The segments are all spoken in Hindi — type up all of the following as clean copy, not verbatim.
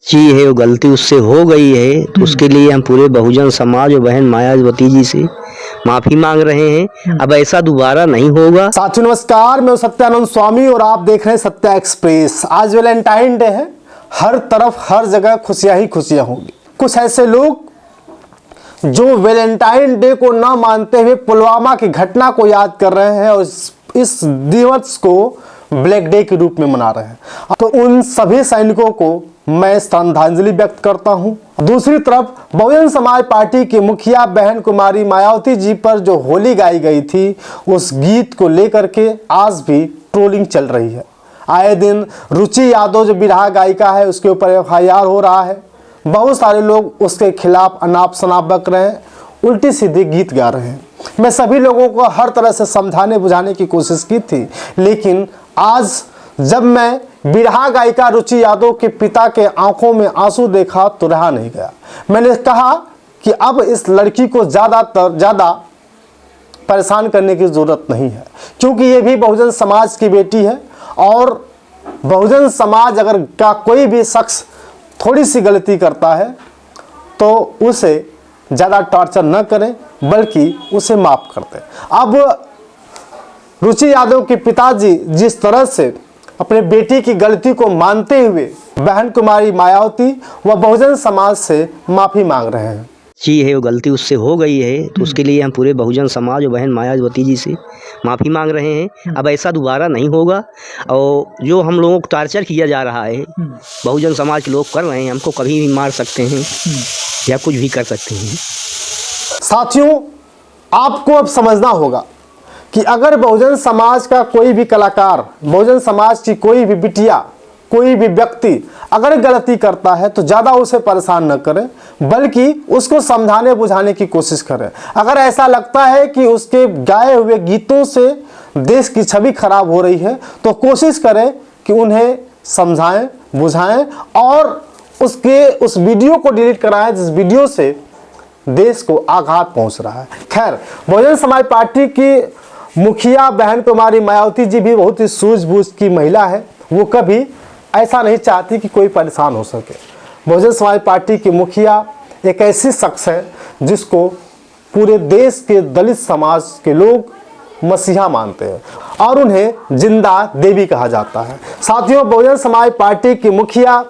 जी है वो गलती उससे हो गई है तो उसके लिए हम पूरे बहुजन समाज और बहन मायावती जी से माफी मांग रहे हैं। अब ऐसा दोबारा नहीं होगा। साथियों नमस्कार, मैं सत्यानंद स्वामी और आप देख रहे हैं सत्या एक्सप्रेस। आज वैलेंटाइन डे है, हर तरफ हर जगह खुशियां ही खुशियां होंगी। कुछ ऐसे लोग जो वैलेंटाइन डे को ना मानते हुए पुलवामा की घटना को याद कर रहे हैं और इस दिवस को ब्लैक डे के रूप में मना रहे हैं, तो उन सभी सैनिकों को मैं श्रद्धांजलि व्यक्त करता हूं। दूसरी तरफ बहुजन समाज पार्टी की मुखिया बहन कुमारी मायावती जी पर जो होली गाई गई थी, उस गीत को लेकर के आज भी ट्रोलिंग चल रही है। आए दिन रुचि यादव जो बिरहा गायिका है, उसके ऊपर FIR हो रहा है। बहुत सारे लोग उसके खिलाफ अनाप शनाप बक रहे हैं, उल्टी सीधी गीत गा रहे हैं। मैं सभी लोगों को हर तरह से समझाने बुझाने की कोशिश की थी, लेकिन आज जब मैं बिरहा गायिका रुचि यादव के पिता के आंखों में आंसू देखा तो रहा नहीं गया। मैंने कहा कि अब इस लड़की को ज़्यादा परेशान करने की ज़रूरत नहीं है, क्योंकि ये भी बहुजन समाज की बेटी है और बहुजन समाज अगर का कोई भी शख्स थोड़ी सी गलती करता है तो उसे ज़्यादा टॉर्चर न करें, बल्कि उसे माफ़ कर दें। अब रुचि यादव के पिताजी जिस तरह से अपने बेटी की गलती को मानते हुए बहन कुमारी मायावती व बहुजन समाज से माफ़ी मांग रहे हैं। जी है वो गलती उससे हो गई है तो उसके लिए हम पूरे बहुजन समाज और बहन मायावती जी से माफ़ी मांग रहे हैं। अब ऐसा दोबारा नहीं होगा। और जो हम लोगों को टार्चर किया जा रहा है, बहुजन समाज के लोग कर रहे हैं, हमको कभी भी मार सकते हैं या कुछ भी कर सकते हैं। साथियों, आपको अब समझना होगा कि अगर बहुजन समाज का कोई भी कलाकार, बहुजन समाज की कोई भी बिटिया, कोई भी व्यक्ति अगर गलती करता है तो ज़्यादा उसे परेशान न करें, बल्कि उसको समझाने बुझाने की कोशिश करें। अगर ऐसा लगता है कि उसके गाए हुए गीतों से देश की छवि खराब हो रही है तो कोशिश करें कि उन्हें समझाएं बुझाएं और उस वीडियो को डिलीट कराएं जिस वीडियो से देश को आघात पहुंच रहा है। खैर, बहुजन समाज पार्टी की मुखिया बहन कुमारी मायावती जी भी बहुत ही सूझबूझ की महिला है। वो कभी ऐसा नहीं चाहती कि कोई परेशान हो सके। बहुजन समाज पार्टी की मुखिया एक ऐसी शख्स है जिसको पूरे देश के दलित समाज के लोग मसीहा मानते हैं और उन्हें जिंदा देवी कहा जाता है। साथियों, बहुजन समाज पार्टी की मुखिया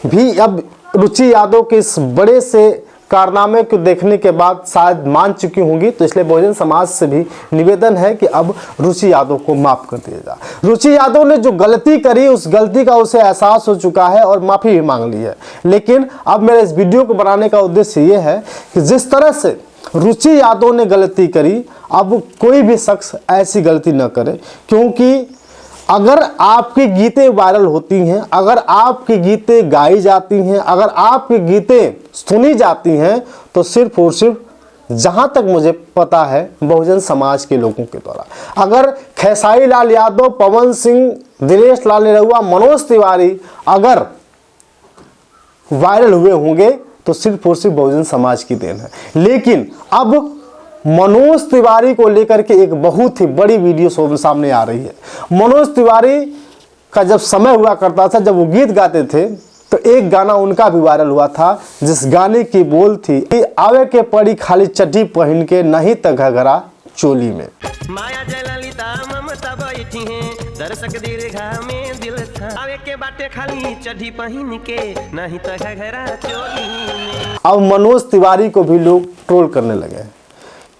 भी अब रुचि यादव के इस बड़े से कारनामे को देखने के बाद शायद मान चुकी होंगी, तो इसलिए बहुजन समाज से भी निवेदन है कि अब रुचि यादव को माफ़ कर दिया जाए। रुचि यादव ने जो गलती करी, उस गलती का उसे एहसास हो चुका है और माफ़ी भी मांग ली है। लेकिन अब मेरे इस वीडियो को बनाने का उद्देश्य ये है कि जिस तरह से रुचि यादव ने गलती करी, अब कोई भी शख्स ऐसी गलती न करे, क्योंकि अगर आपकी गीतें वायरल होती हैं, अगर आपकी गीतें गाई जाती हैं, अगर आपकी गीतें सुनी जाती हैं, तो सिर्फ और सिर्फ जहां तक मुझे पता है बहुजन समाज के लोगों के द्वारा। अगर खेसारी लाल यादव, पवन सिंह, दिनेश लाल निरहुआ, मनोज तिवारी अगर वायरल हुए होंगे तो सिर्फ और सिर्फ बहुजन समाज की देन है। लेकिन अब मनोज तिवारी को लेकर के एक बहुत ही बड़ी वीडियो सामने आ रही है। मनोज तिवारी का जब समय हुआ करता था, जब वो गीत गाते थे, तो एक गाना उनका भी वायरल हुआ था, जिस गाने की बोल थी कि आवे के पड़ी खाली चड्ढी पहन के, नहीं त घघरा चोली में। माया जयललिता ममता बैठी हैं, दर्शक दीर्घा में दिल था, आवे के बाटे खाली चड्ढी पहन के, नहीं त घघरा चोली में। अब मनोज तिवारी को भी लोग ट्रोल करने लगे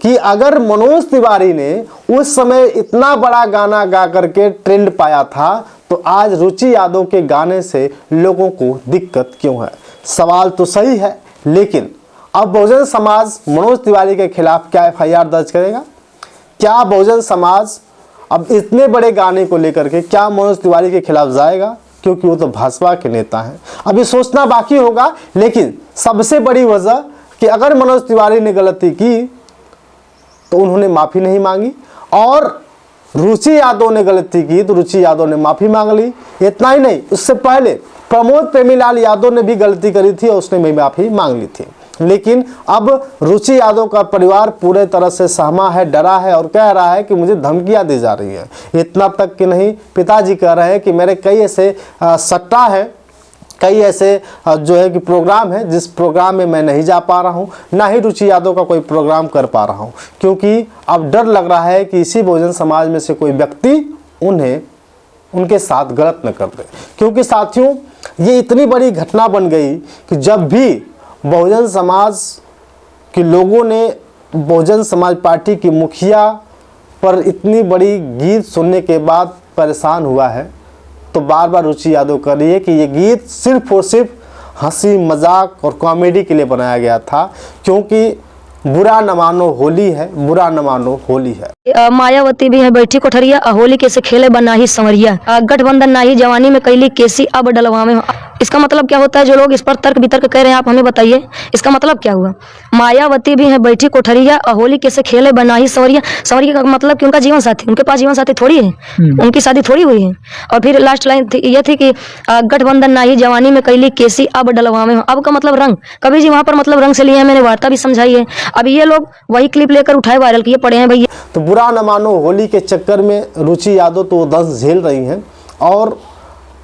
कि अगर मनोज तिवारी ने उस समय इतना बड़ा गाना गा करके ट्रेंड पाया था, तो आज रुचि यादव के गाने से लोगों को दिक्कत क्यों है? सवाल तो सही है, लेकिन अब बहुजन समाज मनोज तिवारी के खिलाफ क्या FIR दर्ज करेगा? क्या बहुजन समाज अब इतने बड़े गाने को लेकर के क्या मनोज तिवारी के खिलाफ जाएगा? क्योंकि वो तो भाजपा के नेता हैं। अभी सोचना बाकी होगा, लेकिन सबसे बड़ी वजह कि अगर मनोज तिवारी ने गलती की तो उन्होंने माफ़ी नहीं मांगी, और रुचि यादव ने गलती की तो रुचि यादव ने माफ़ी मांग ली। इतना ही नहीं, उससे पहले प्रमोद प्रेमीलाल यादव ने भी गलती करी थी और उसने भी माफ़ी मांग ली थी। लेकिन अब रुचि यादव का परिवार पूरे तरह से सहमा है, डरा है और कह रहा है कि मुझे धमकियां दी जा रही है। इतना तक कि नहीं, पिताजी कह रहे हैं कि मेरे कई ऐसे सट्टा है कई ऐसे जो है कि प्रोग्राम है जिस प्रोग्राम में मैं नहीं जा पा रहा हूँ, ना ही रुचि यादव का कोई प्रोग्राम कर पा रहा हूँ, क्योंकि अब डर लग रहा है कि इसी बहुजन समाज में से कोई व्यक्ति उन्हें उनके साथ गलत न कर दे। क्योंकि साथियों, ये इतनी बड़ी घटना बन गई कि जब भी बहुजन समाज के लोगों ने बहुजन समाज पार्टी की मुखिया पर इतनी बड़ी गीत सुनने के बाद परेशान हुआ है, तो बार बार रुचि यादव कर रही है कि ये गीत सिर्फ और सिर्फ हंसी मजाक और कॉमेडी के लिए बनाया गया था, क्योंकि बुरा न मानो होली है, बुरा न मानो होली है। मायावती भी है बैठी कोठरिया, होली कैसे खेले बना ही संवरिया, गठबंधन ना ही जवानी में कैली केसी अब डलवा में। इसका मतलब क्या होता है? जो लोग इस पर तर्क वितर्क कह रहे हैं, आप हमें बताइए इसका मतलब क्या हुआ। मायावती भी है बैठी कोठरिया, होली कैसे खेले बना ही संवरिया। संवरिया का मतलब कि उनका जीवन साथी, उनके पास जीवन साथी थोड़ी है, उनकी शादी थोड़ी हुई है। और फिर लास्ट लाइन ये थी कि गठबंधन ना ही जवानी में कैली केसी अब डलवा में। अब का मतलब रंग, कभी जी वहाँ पर मतलब रंग से लिए हैं, मैंने वार्ता भी समझाई है। अब ये लोग वही क्लिप लेकर उठाए वायरल किए पड़े हैं भैया। तो बुरा न मानो होली के चक्कर में रुचि यादव तो दंश झेल रही हैं और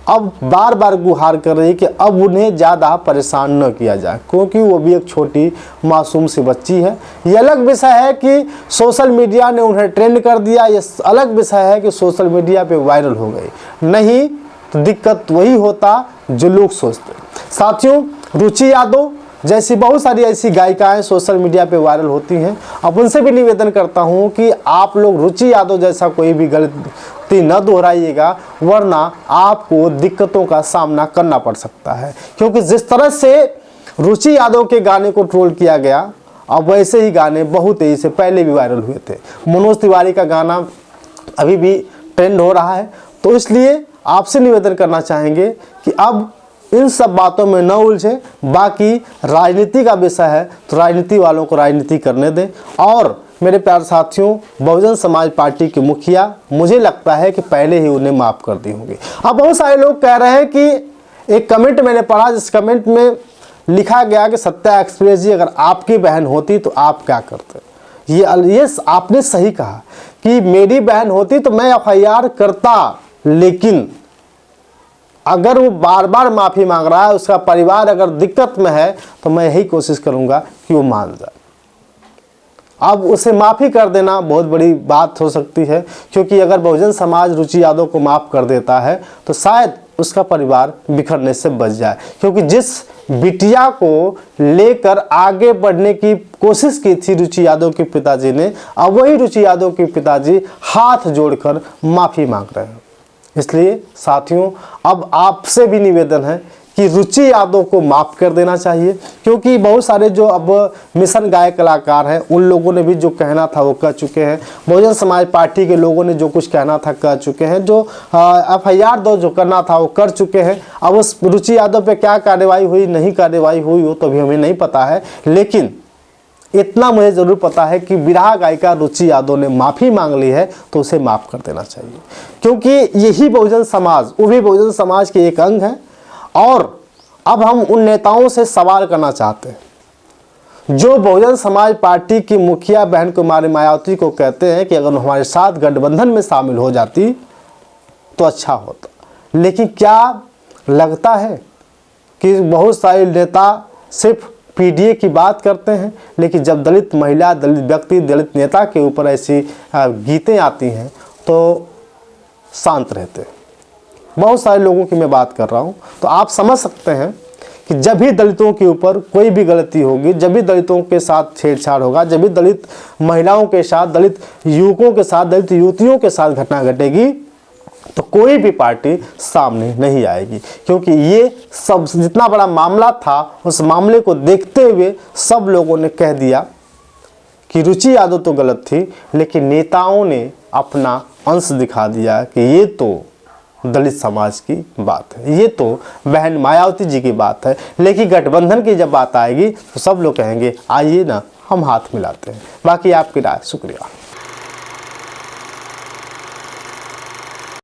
अब बार बार गुहार कर रही है कि अब उन्हें ज़्यादा परेशान न किया जाए, क्योंकि वो भी एक छोटी मासूम सी बच्ची है। ये अलग विषय है कि सोशल मीडिया ने उन्हें ट्रेंड कर दिया, ये अलग विषय है कि सोशल मीडिया पे वायरल हो गई, नहीं तो दिक्कत वही होता जो लोग सोचते। साथियों, रुचि यादव जैसी बहुत सारी ऐसी गायिकाएं सोशल मीडिया पे वायरल होती हैं। अब उनसे भी निवेदन करता हूं कि आप लोग रुचि यादव जैसा कोई भी गलती न दोहराइएगा, वरना आपको दिक्कतों का सामना करना पड़ सकता है। क्योंकि जिस तरह से रुचि यादव के गाने को ट्रोल किया गया, अब वैसे ही गाने बहुत तेजी से पहले भी वायरल हुए थे। मनोज तिवारी का गाना अभी भी ट्रेंड हो रहा है। तो इसलिए आपसे निवेदन करना चाहेंगे कि अब इन सब बातों में न उलझे। बाकी राजनीति का विषय है तो राजनीति वालों को राजनीति करने दें। और मेरे प्यारे साथियों, बहुजन समाज पार्टी के मुखिया मुझे लगता है कि पहले ही उन्हें माफ़ कर दी होंगी। अब बहुत सारे लोग कह रहे हैं कि एक कमेंट मैंने पढ़ा, जिस कमेंट में लिखा गया कि सत्या एक्सप्रेस जी अगर आपकी बहन होती तो आप क्या करते। ये आपने सही कहा कि मेरी बहन होती तो मैं FIR करता, लेकिन अगर वो बार बार माफ़ी मांग रहा है, उसका परिवार अगर दिक्कत में है, तो मैं यही कोशिश करूंगा कि वो मान जाए। अब उसे माफ़ी कर देना बहुत बड़ी बात हो सकती है, क्योंकि अगर बहुजन समाज रुचि यादव को माफ़ कर देता है तो शायद उसका परिवार बिखरने से बच जाए। क्योंकि जिस बिटिया को लेकर आगे बढ़ने की कोशिश की थी रुचि यादव के पिताजी ने, अब वही रुचि यादव के पिताजी हाथ जोड़कर माफ़ी मांग रहे हैं। इसलिए साथियों, अब आपसे भी निवेदन है कि रुचि यादव को माफ़ कर देना चाहिए, क्योंकि बहुत सारे जो अब मिशन गायक कलाकार हैं, उन लोगों ने भी जो कहना था वो कह चुके हैं। बहुजन समाज पार्टी के लोगों ने जो कुछ कहना था कह चुके हैं। जो FIR दो जो करना था वो कर चुके हैं। अब उस रुचि यादव पे क्या कार्रवाई हुई नहीं कार्रवाई हुई वो तो अभी हमें नहीं पता है, लेकिन इतना मुझे ज़रूर पता है कि विरहा गायिका रुचि यादव ने माफ़ी मांग ली है, तो उसे माफ़ कर देना चाहिए। क्योंकि यही बहुजन समाज, वो भी बहुजन समाज के एक अंग है। और अब हम उन नेताओं से सवाल करना चाहते हैं जो बहुजन समाज पार्टी की मुखिया बहन कुमारी मायावती को कहते हैं कि अगर हमारे साथ गठबंधन में शामिल हो जाती तो अच्छा होता। लेकिन क्या लगता है कि बहुत सारे नेता सिर्फ PDA की बात करते हैं, लेकिन जब दलित महिला, दलित व्यक्ति, दलित नेता के ऊपर ऐसी गीतें आती हैं तो शांत रहते हैं। बहुत सारे लोगों की मैं बात कर रहा हूँ। तो आप समझ सकते हैं कि जब भी दलितों के ऊपर कोई भी गलती होगी, जब भी दलितों के साथ छेड़छाड़ होगा, जब भी दलित महिलाओं के साथ, दलित युवकों के साथ, दलित युवतियों के साथ घटना घटेगी, तो कोई भी पार्टी सामने नहीं आएगी। क्योंकि ये सब जितना बड़ा मामला था, उस मामले को देखते हुए सब लोगों ने कह दिया कि रुचि यादव तो गलत थी, लेकिन नेताओं ने अपना अंश दिखा दिया कि ये तो दलित समाज की बात है, ये तो बहन मायावती जी की बात है। लेकिन गठबंधन की जब बात आएगी तो सब लोग कहेंगे आइए ना हम हाथ मिलाते हैं। बाकी आपकी राय। शुक्रिया।